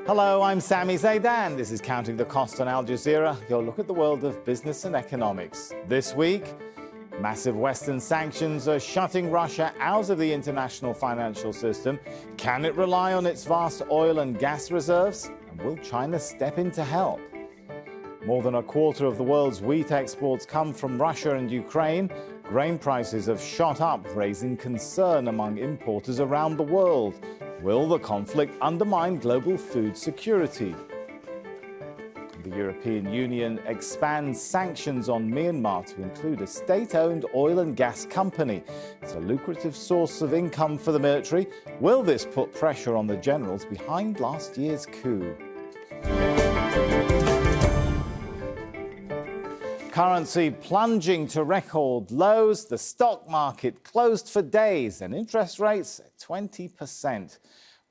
Hello, I'm Sami Zaidan. This is Counting the Cost on Al Jazeera, your look at the world of business and economics. This week, massive Western sanctions are shutting Russia out of the international financial system. Can it rely on its vast oil and gas reserves? And will China step in to help? More than a quarter of the world's wheat exports come from Russia and Ukraine. Grain prices have shot up, raising concern among importers around the world. Will the conflict undermine global food security? The European Union expands sanctions on Myanmar to include a state-owned oil and gas company. It's a lucrative source of income for the military. Will this put pressure on the generals behind last year's coup? Currency plunging to record lows, the stock market closed for days, and interest rates at 20%.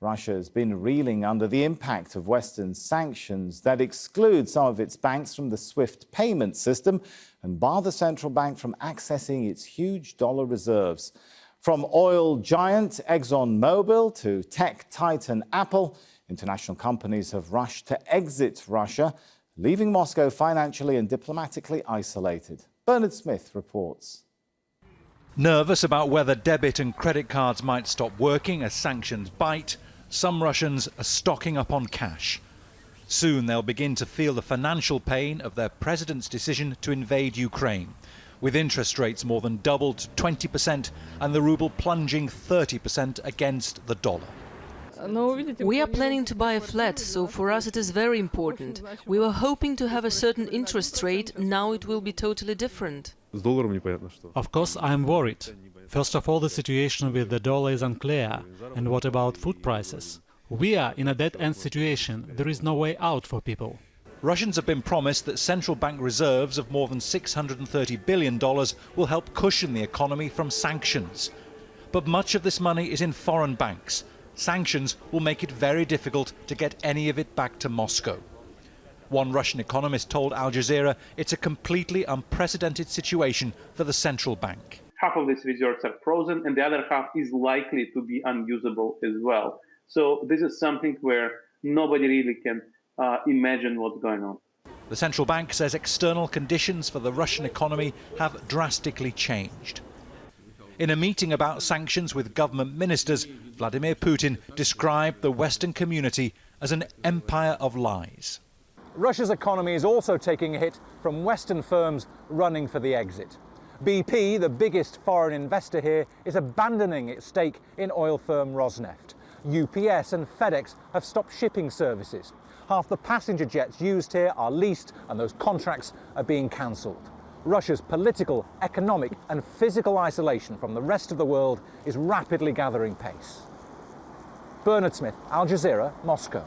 Russia has been reeling under the impact of Western sanctions that exclude some of its banks from the SWIFT payment system and bar the central bank from accessing its huge dollar reserves. From oil giant ExxonMobil to tech titan Apple, international companies have rushed to exit Russia, leaving Moscow financially and diplomatically isolated. Bernard Smith reports. Nervous about whether debit and credit cards might stop working as sanctions bite, some Russians are stocking up on cash. Soon they'll begin to feel the financial pain of their president's decision to invade Ukraine, with interest rates more than doubled to 20% and the ruble plunging 30% against the dollar. We are planning to buy a flat, so for us it is very important. We were hoping to have a certain interest rate, now it will be totally different. Of course, I am worried. First of all, the situation with the dollar is unclear. And what about food prices? We are in a dead-end situation. There is no way out for people. Russians have been promised that central bank reserves of more than $630 billion will help cushion the economy from sanctions. But much of this money is in foreign banks. Sanctions will make it very difficult to get any of it back to Moscow. One Russian economist told Al Jazeera it's a completely unprecedented situation for the central bank. Half of these reserves are frozen and the other half is likely to be unusable as well. So this is something where nobody really can imagine what's going on. The central bank says external conditions for the Russian economy have drastically changed. In a meeting about sanctions with government ministers, Vladimir Putin described the Western community as an empire of lies. Russia's economy is also taking a hit from Western firms running for the exit. BP, the biggest foreign investor here, is abandoning its stake in oil firm Rosneft. UPS and FedEx have stopped shipping services. Half the passenger jets used here are leased and those contracts are being cancelled. Russia's political, economic and physical isolation from the rest of the world is rapidly gathering pace. Bernard Smith, Al Jazeera, Moscow.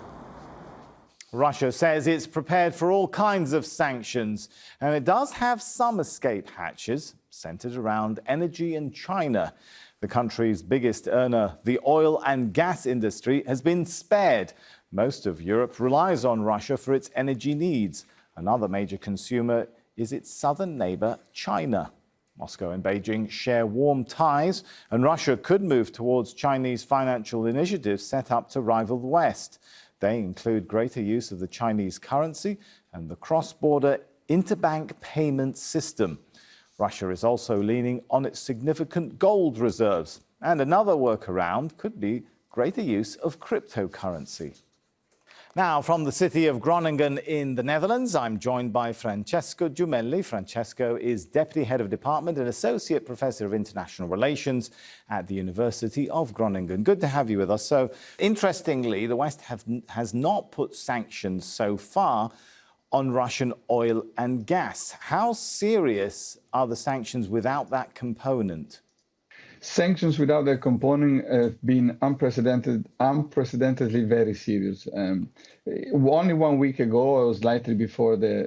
Russia says it's prepared for all kinds of sanctions, and it does have some escape hatches centered around energy and China. The country's biggest earner, the oil and gas industry, has been spared. Most of Europe relies on Russia for its energy needs. Another major consumer is its southern neighbor, China. Moscow and Beijing share warm ties, and Russia could move towards Chinese financial initiatives set up to rival the West. They include greater use of the Chinese currency and the cross-border interbank payment system. Russia is also leaning on its significant gold reserves. And another workaround could be greater use of cryptocurrency. Now, from the city of Groningen in the Netherlands, I'm joined by Francesco Giumelli. Francesco is Deputy Head of Department and Associate Professor of International Relations at the University of Groningen. Good to have you with us. So, interestingly, the West has not put sanctions so far on Russian oil and gas. How serious are the sanctions without that component? Sanctions without that component have been unprecedentedly very serious. Only 1 week ago, or slightly before the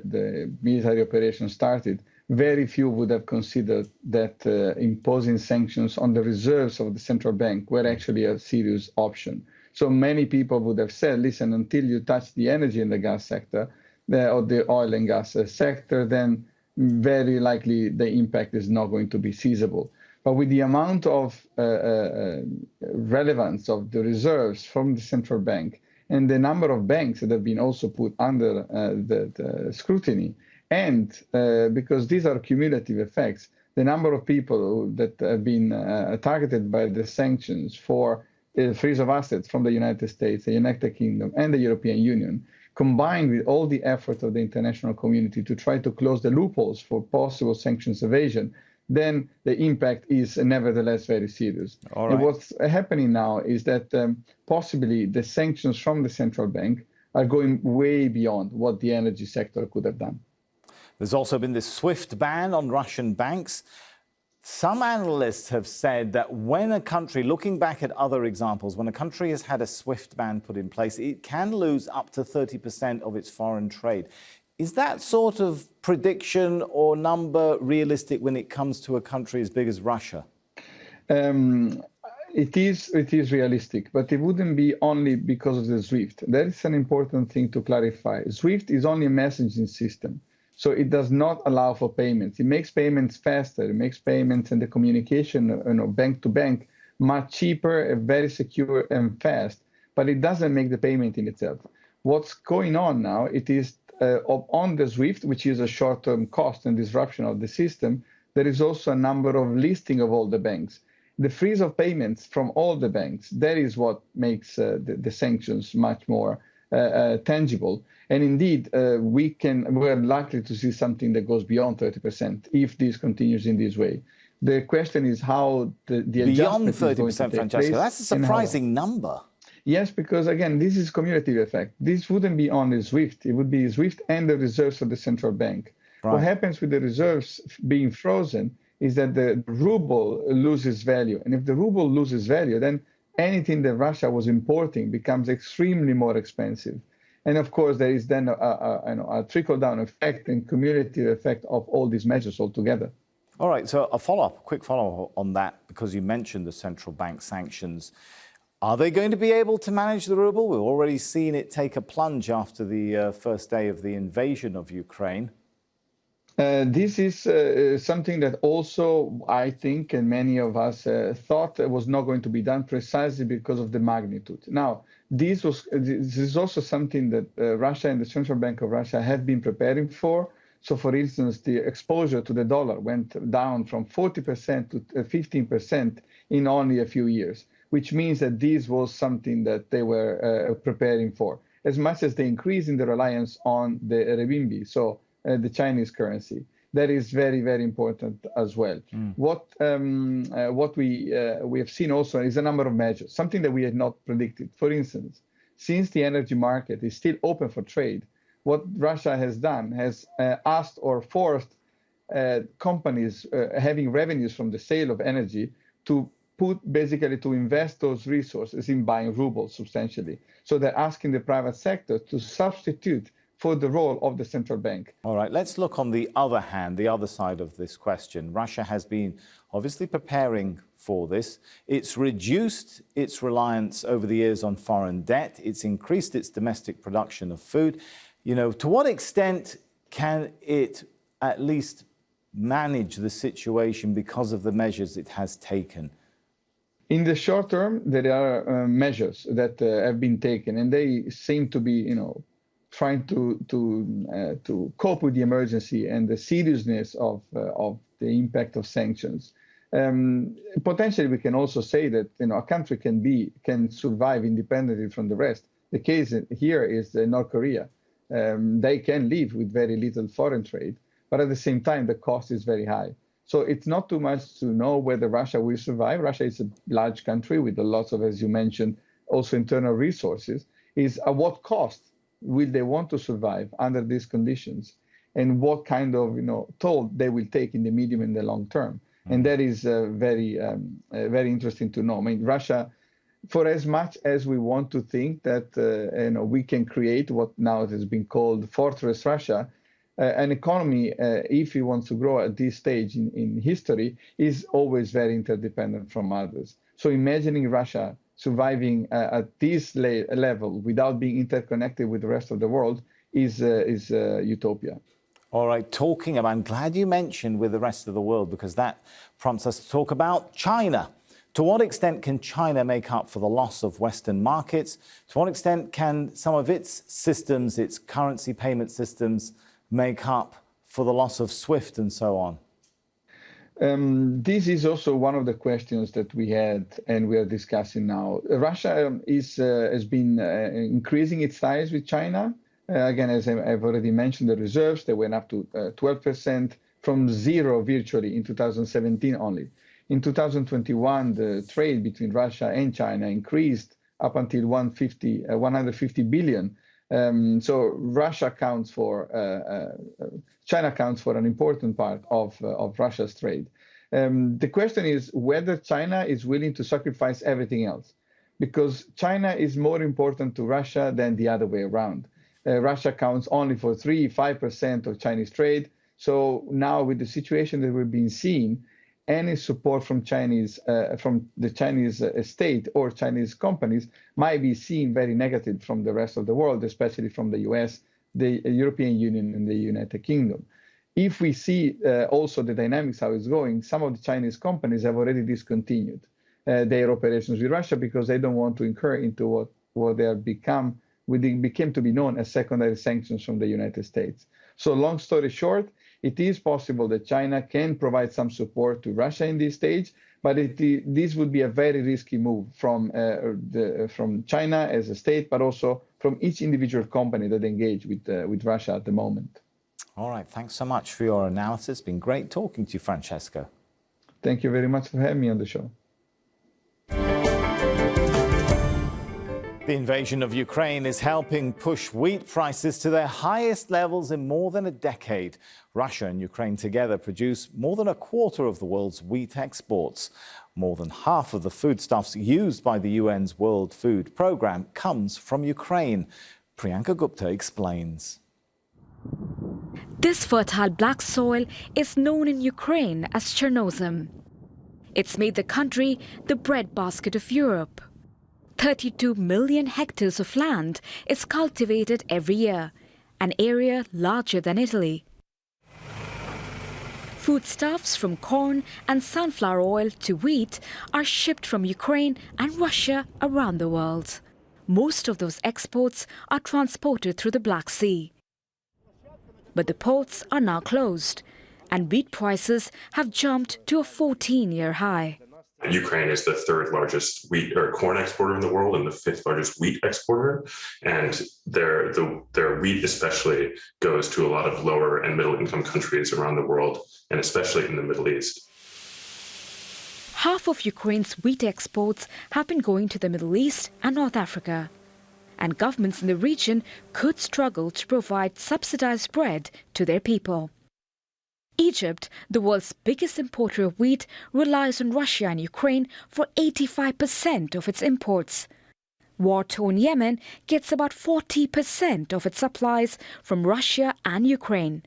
military operation started, very few would have considered that imposing sanctions on the reserves of the central bank were actually a serious option. So many people would have said, listen, until you touch the energy and the gas sector, or the oil and gas sector, then very likely the impact is not going to be feasible. But with the amount of relevance of the reserves from the central bank and the number of banks that have been also put under the scrutiny, and because these are cumulative effects, the number of people that have been targeted by the sanctions for freeze of assets from the United States, the United Kingdom, and the European Union, combined with all the effort of the international community to try to close the loopholes for possible sanctions evasion, then the impact is nevertheless very serious. All right. And what's happening now is that possibly the sanctions from the central bank are going way beyond what the energy sector could have done. There's also been this swift ban on Russian banks. Some analysts have said that when a country, looking back at other examples, when a country has had a swift ban put in place, it can lose up to 30% of its foreign trade. Is that sort of prediction or number realistic when it comes to a country as big as Russia? It is realistic, but it wouldn't be only because of the SWIFT. That is an important thing to clarify. SWIFT is only a messaging system. So it does not allow for payments. It makes payments faster. It makes payments and the communication, bank to bank, much cheaper, very secure and fast. But it doesn't make the payment in itself. What's going on now? It is on the SWIFT, which is a short-term cost and disruption of the system. There is also a number of listing of all the banks. The freeze of payments from all the banks. That is what makes the sanctions much more tangible. And indeed, we're likely to see something that goes beyond 30% if this continues in this way. The question is how the adjustment beyond 30%, Francesco. That's a surprising number. Yes, because again, this is cumulative effect. This wouldn't be only SWIFT. It would be SWIFT and the reserves of the central bank. Right. What happens with the reserves being frozen is that the ruble loses value. And if the ruble loses value, then anything that Russia was importing becomes extremely more expensive. And of course, there is then a trickle-down effect and cumulative effect of all these measures altogether. All right, so a quick follow-up on that, because you mentioned the central bank sanctions. Are they going to be able to manage the ruble? We've already seen it take a plunge after the first day of the invasion of Ukraine. This is something that also I think and many of us thought was not going to be done precisely because of the magnitude. Now, this is also something that Russia and the Central Bank of Russia have been preparing for. So, for instance, the exposure to the dollar went down from 40% to 15% in only a few years, which means that this was something that they were preparing for, as much as the increase in the reliance on the renminbi, so the Chinese currency. That is very, very important as well. What we have seen also is a number of measures, something that we had not predicted. For instance, since the energy market is still open for trade, what Russia has done has asked or forced companies having revenues from the sale of energy to invest those resources in buying rubles substantially. So they're asking the private sector to substitute for the role of the central bank. All right, let's look on the other hand, the other side of this question. Russia has been obviously preparing for this. It's reduced its reliance over the years on foreign debt. It's increased its domestic production of food. You know, to what extent can it at least manage the situation because of the measures it has taken? In the short term, there are measures that have been taken, and they seem to be, trying to cope with the emergency and the seriousness of the impact of sanctions. Potentially, we can also say that a country can survive independently from the rest. The case here is North Korea. They can live with very little foreign trade, but at the same time, the cost is very high. So it's not too much to know whether Russia will survive. Russia is a large country with lots of, as you mentioned, also internal resources. Is at what cost will they want to survive under these conditions, and what kind of toll they will take in the medium and the long term? And that is very interesting to know. I mean, Russia, for as much as we want to think that we can create what now has been called Fortress Russia, an economy, if it wants to grow at this stage in history, is always very interdependent from others. So imagining Russia surviving at this level without being interconnected with the rest of the world is utopia. All right, I'm glad you mentioned with the rest of the world, because that prompts us to talk about China. To what extent can China make up for the loss of Western markets? To what extent can some of its systems, its currency payment systems, make up for the loss of SWIFT and so on? This is also one of the questions that we had and we are discussing now. Russia has been increasing its ties with China. Again, as I've already mentioned, the reserves, they went up to 12% from zero virtually in 2017 only. In 2021, the trade between Russia and China increased up until 150 billion. So China accounts for an important part of Russia's trade. The question is whether China is willing to sacrifice everything else, because China is more important to Russia than the other way around. Russia counts only for 3-5% of Chinese trade. So now with the situation that we've been seeing, any support from the Chinese state or Chinese companies might be seen very negative from the rest of the world, especially from the US, the European Union, and the United Kingdom. If we see also the dynamics, how it's going, some of the Chinese companies have already discontinued their operations with Russia because they don't want to incur into what they have became to be known as secondary sanctions from the United States. So long story short, it is possible that China can provide some support to Russia in this stage, but this would be a very risky move from China as a state, but also from each individual company that engage with Russia at the moment. All right, thanks so much for your analysis. It's been great talking to you, Francesco. Thank you very much for having me on the show. The invasion of Ukraine is helping push wheat prices to their highest levels in more than a decade. Russia and Ukraine together produce more than a quarter of the world's wheat exports. More than half of the foodstuffs used by the UN's World Food Programme comes from Ukraine. Priyanka Gupta explains. This fertile black soil is known in Ukraine as Chernozem. It's made the country the breadbasket of Europe. 32 million hectares of land is cultivated every year, an area larger than Italy. Foodstuffs from corn and sunflower oil to wheat are shipped from Ukraine and Russia around the world. Most of those exports are transported through the Black Sea. But the ports are now closed, and wheat prices have jumped to a 14-year high. Ukraine is the third largest wheat or corn exporter in the world and the fifth largest wheat exporter. And their wheat especially goes to a lot of lower and middle income countries around the world, and especially in the Middle East. Half of Ukraine's wheat exports have been going to the Middle East and North Africa. And governments in the region could struggle to provide subsidized bread to their people. Egypt, the world's biggest importer of wheat, relies on Russia and Ukraine for 85% of its imports. War-torn Yemen gets about 40% of its supplies from Russia and Ukraine,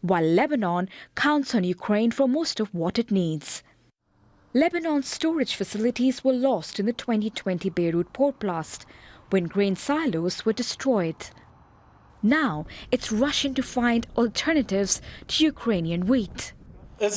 while Lebanon counts on Ukraine for most of what it needs. Lebanon's storage facilities were lost in the 2020 Beirut port blast, when grain silos were destroyed. Now it's rushing to find alternatives to Ukrainian wheat. If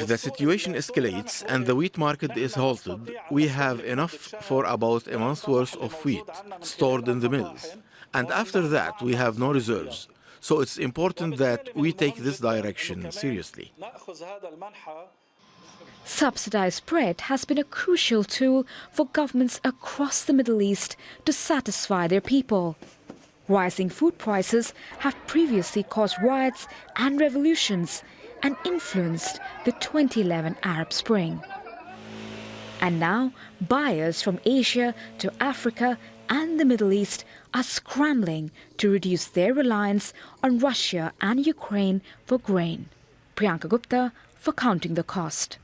the situation escalates and the wheat market is halted, we have enough for about a month's worth of wheat stored in the mills. And after that, we have no reserves. So it's important that we take this direction seriously. Subsidized bread has been a crucial tool for governments across the Middle East to satisfy their people. Rising food prices have previously caused riots and revolutions and influenced the 2011 Arab Spring. And now, buyers from Asia to Africa and the Middle East are scrambling to reduce their reliance on Russia and Ukraine for grain. Priyanka Gupta for Counting the Cost.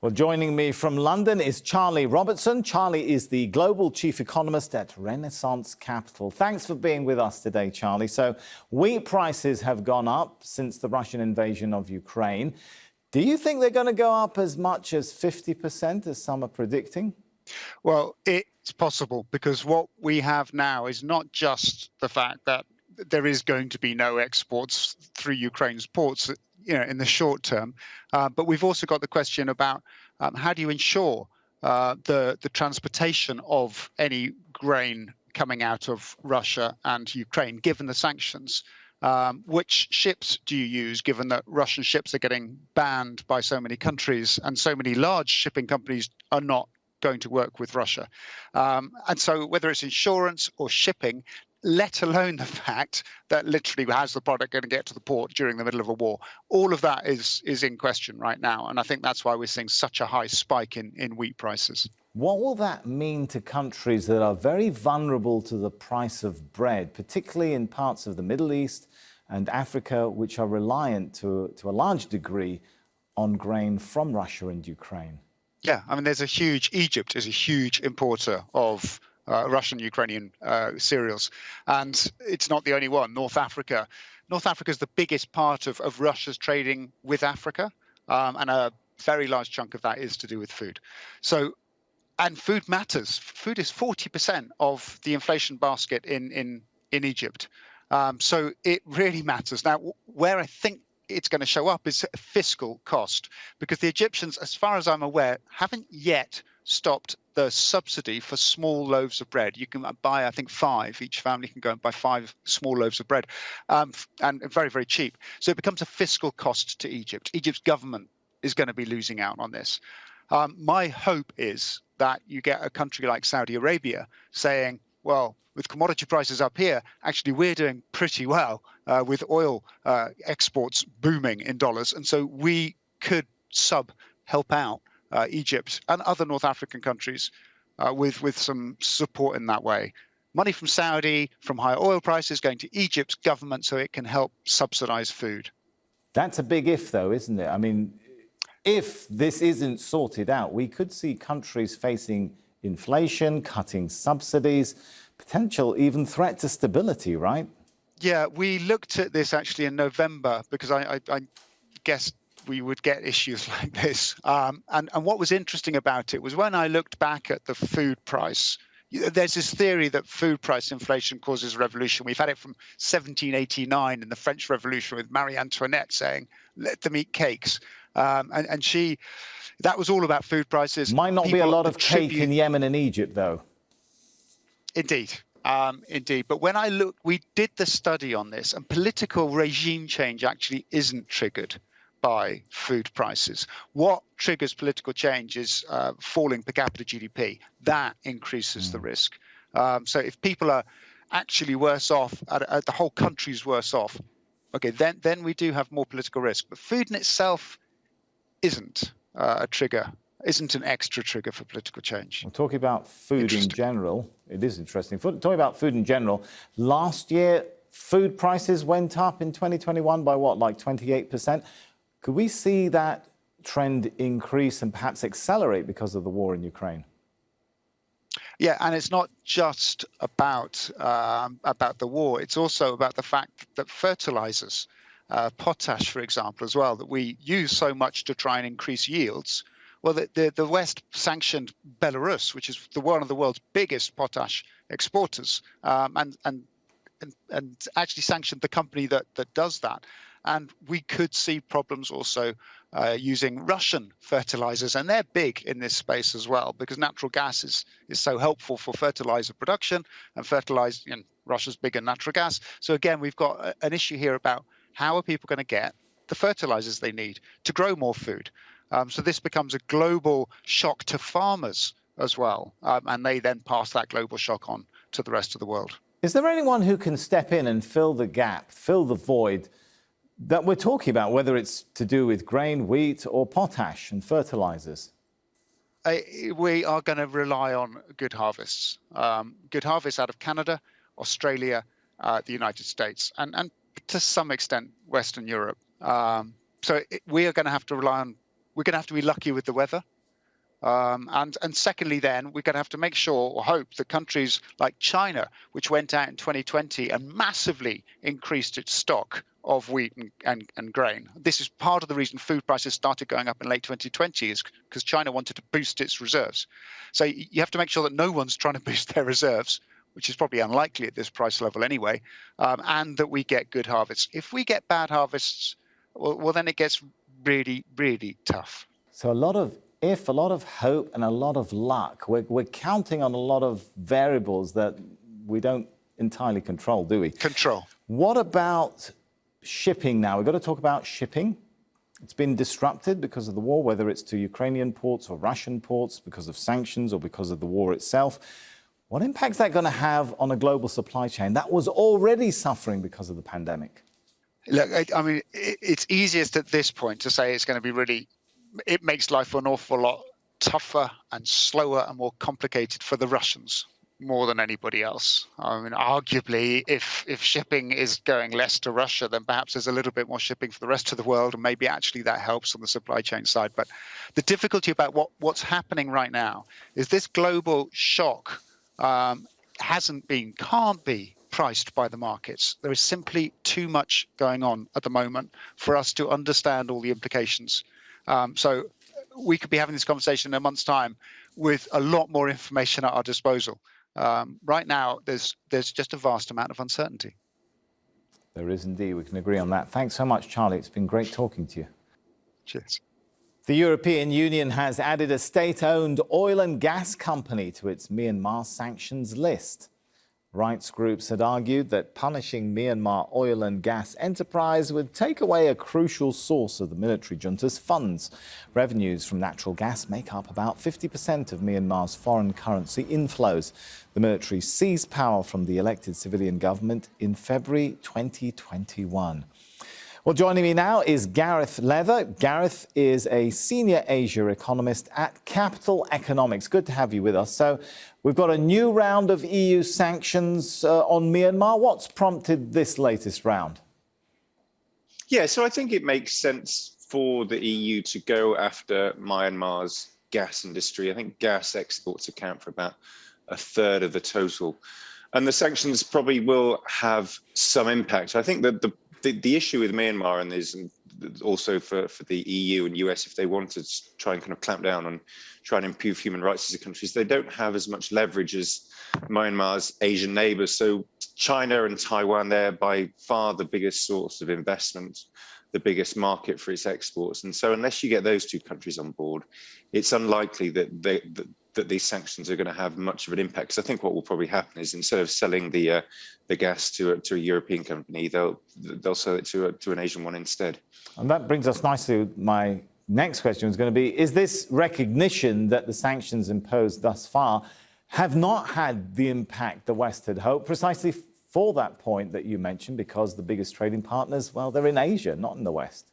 Well, joining me from London is Charlie Robertson. Charlie is the Global Chief Economist at Renaissance Capital. Thanks for being with us today, Charlie. So wheat prices have gone up since the Russian invasion of Ukraine. Do you think they're going to go up as much as 50% as some are predicting? Well, it's possible, because what we have now is not just the fact that there is going to be no exports through Ukraine's ports. in the short term. But we've also got the question about how do you ensure the transportation of any grain coming out of Russia and Ukraine, given the sanctions? Which ships do you use, given that Russian ships are getting banned by so many countries and so many large shipping companies are not going to work with Russia? And so whether it's insurance or shipping, let alone the fact that literally how's the product going to get to the port during the middle of a war, all of that is in question right now. And I think that's why we're seeing such a high spike in wheat prices. What will that mean to countries that are very vulnerable to the price of bread, particularly in parts of the Middle East and Africa, which are reliant to a large degree on grain from Russia and Ukraine? Yeah, I mean, Egypt is a huge importer of Russian, Ukrainian cereals. And it's not the only one. North Africa is the biggest part of Russia's trading with Africa. And a very large chunk of that is to do with food. And food matters. Food is 40% of the inflation basket in Egypt. So it really matters. Now, where I think it's going to show up is fiscal cost, because the Egyptians, as far as I'm aware, haven't yet stopped the subsidy for small loaves of bread. You can buy, I think, 5. Each family can go and buy 5 small loaves of bread, and very, very cheap. So it becomes a fiscal cost to Egypt. Egypt's government is going to be losing out on this. My hope is that you get a country like Saudi Arabia saying, well, with commodity prices up here, actually we're doing pretty well with oil exports booming in dollars. And so we could help out Egypt and other North African countries with some support in that way. Money from Saudi, from higher oil prices going to Egypt's government so it can help subsidize food. That's a big if, though, isn't it? I mean, if this isn't sorted out, we could see countries facing inflation, cutting subsidies, potential even threat to stability, right? Yeah, we looked at this actually in November because I guessed we would get issues like this. And what was interesting about it was when I looked back at the food price, there's this theory that food price inflation causes revolution. We've had it from 1789 in the French Revolution with Marie Antoinette saying, let them eat cakes. And that was all about food prices. Might not be a lot of cake in Yemen and Egypt, though. Indeed. Indeed. But when I looked, we did the study on this, and political regime change actually isn't triggered by food prices. What triggers political change is falling per capita GDP. That increases the risk. So if people are actually worse off, the whole country's worse off, okay, then we do have more political risk. But food in itself isn't a trigger, isn't an extra trigger for political change. We're talking about food in general. It is interesting. Talking about food in general, last year, food prices went up in 2021 by what, like 28%? Could we see that trend increase and perhaps accelerate because of the war in Ukraine? Yeah, and it's not just about the war. It's also about the fact that fertilizers, potash, for example, as well, that we use so much to try and increase yields. Well, the West sanctioned Belarus, which is one of the world's biggest potash exporters, and actually sanctioned the company that does that. And we could see problems also using Russian fertilizers, and they're big in this space as well, because natural gas is so helpful for fertilizer production, and Russia's big in natural gas. So again, we've got an issue here about how are people going to get the fertilizers they need to grow more food. So this becomes a global shock to farmers as well, and they then pass that global shock on to the rest of the world. Is there anyone who can step in and fill the gap, fill the void that we're talking about, whether it's to do with grain, wheat, or potash and fertilizers? We are going to rely on good harvests. Good harvests out of Canada, Australia, the United States, and to some extent, Western Europe. So we are going to have to rely on, we're going to have to be lucky with the weather. And secondly, then, we're going to have to make sure or hope that countries like China, which went out in 2020 and massively increased its stock of wheat and grain. This is part of the reason food prices started going up in late 2020 is because China wanted to boost its reserves. So you have to make sure that no one's trying to boost their reserves, which is probably unlikely at this price level anyway, and that we get good harvests. If we get bad harvests, well, then it gets really, really tough. So a lot of hope and a lot of luck. We're counting on a lot of variables that we don't entirely control, do we? Control. What about shipping now? We've got to talk about shipping. It's been disrupted because of the war, whether it's to Ukrainian ports or Russian ports, because of sanctions or because of the war itself. What impact is that going to have on a global supply chain that was already suffering because of the pandemic? Look, I mean, it's easiest at this point to say it's going to be really, it makes life an awful lot tougher and slower and more complicated for the Russians more than anybody else. I mean, arguably, if shipping is going less to Russia, then perhaps there's a little bit more shipping for the rest of the world, and maybe actually that helps on the supply chain side. But the difficulty about what's happening right now is this global shock can't be priced by the markets. There is simply too much going on at the moment for us to understand all the implications. So we could be having this conversation in a month's time with a lot more information at our disposal. Right now, there's just a vast amount of uncertainty. There is indeed. We can agree on that. Thanks so much, Charlie. It's been great talking to you. Cheers. The European Union has added a state-owned oil and gas company to its Myanmar sanctions list. Rights groups had argued that punishing Myanmar oil and gas enterprise would take away a crucial source of the military junta's funds. Revenues from natural gas make up about 50% of Myanmar's foreign currency inflows. The military seized power from the elected civilian government in February 2021. Well, joining me now is Gareth Leather. Gareth is a senior Asia economist at Capital Economics. Good to have you with us. So we've got a new round of EU sanctions on Myanmar. What's prompted this latest round? Yeah, so I think it makes sense for the EU to go after Myanmar's gas industry. I think gas exports account for about a third of the total. And the sanctions probably will have some impact. I think that the issue with Myanmar and is also for the EU and US, if they want to try and kind of clamp down on try and improve human rights as a country, they don't have as much leverage as Myanmar's Asian neighbors. So China and Taiwan, they're by far the biggest source of investment, the biggest market for its exports. And so unless you get those two countries on board, it's unlikely that these sanctions are going to have much of an impact. Because I think what will probably happen is instead of selling the gas to a European company, they'll sell it to an Asian one instead. And that brings us nicely to my next question is going to be, is this recognition that the sanctions imposed thus far have not had the impact the West had hoped, precisely for that point that you mentioned, because the biggest trading partners, well, they're in Asia, not in the West?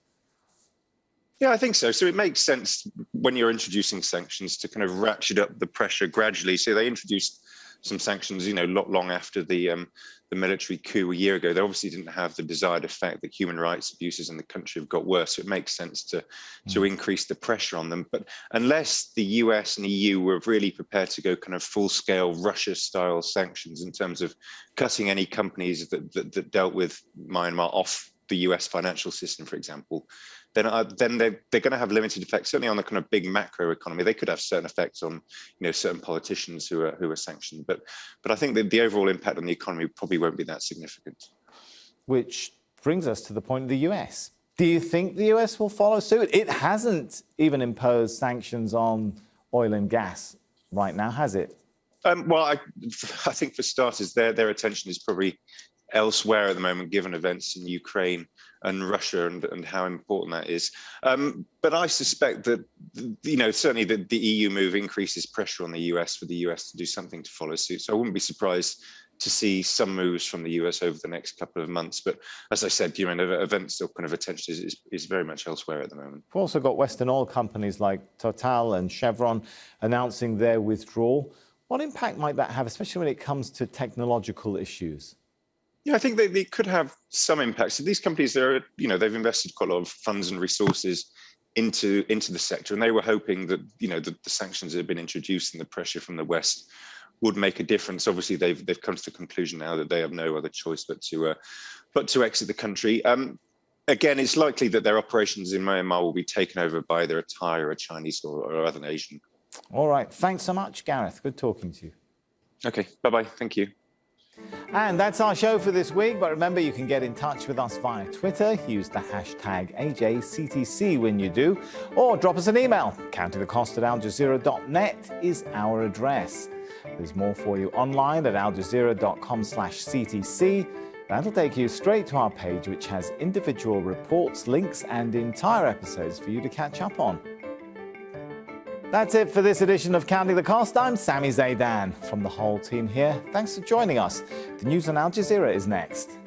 Yeah, I think so. So it makes sense when you're introducing sanctions to kind of ratchet up the pressure gradually. So they introduced some sanctions, long after the military coup a year ago. They obviously didn't have the desired effect. That human rights abuses in the country have got worse. So it makes sense to increase the pressure on them. But unless the US and EU were really prepared to go kind of full-scale Russia-style sanctions in terms of cutting any companies that dealt with Myanmar off the US financial system, for example, then they're going to have limited effects, certainly on the kind of big macro economy. They could have certain effects on, certain politicians who are sanctioned. But I think that the overall impact on the economy probably won't be that significant. Which brings us to the point of the US. Do you think the US will follow suit? It hasn't even imposed sanctions on oil and gas right now, has it? Well, I think for starters, their attention is probably elsewhere at the moment, given events in Ukraine and Russia and how important that is. But I suspect that, certainly the EU move increases pressure on the US for the US to do something to follow suit. So I wouldn't be surprised to see some moves from the US over the next couple of months. But as I said, events or kind of attention is very much elsewhere at the moment. We've also got Western oil companies like Total and Chevron announcing their withdrawal. What impact might that have, especially when it comes to technological issues? Yeah, I think they could have some impact. So these companies, they've invested quite a lot of funds and resources into the sector, and they were hoping that the sanctions that have been introduced and the pressure from the West would make a difference. Obviously, they've come to the conclusion now that they have no other choice but to exit the country. Again, it's likely that their operations in Myanmar will be taken over by either a Thai or a Chinese or other Asian. All right, thanks so much, Gareth. Good talking to you. Okay, bye-bye. Thank you. And that's our show for this week. But remember, you can get in touch with us via Twitter. Use the hashtag AJCTC when you do. Or drop us an email. countingthecost@aljazeera.net is our address. There's more for you online at aljazeera.com/CTC. That'll take you straight to our page, which has individual reports, links, and entire episodes for you to catch up on. That's it for this edition of Counting the Cost. I'm Sami Zaidan. From the whole team here, thanks for joining us. The news on Al Jazeera is next.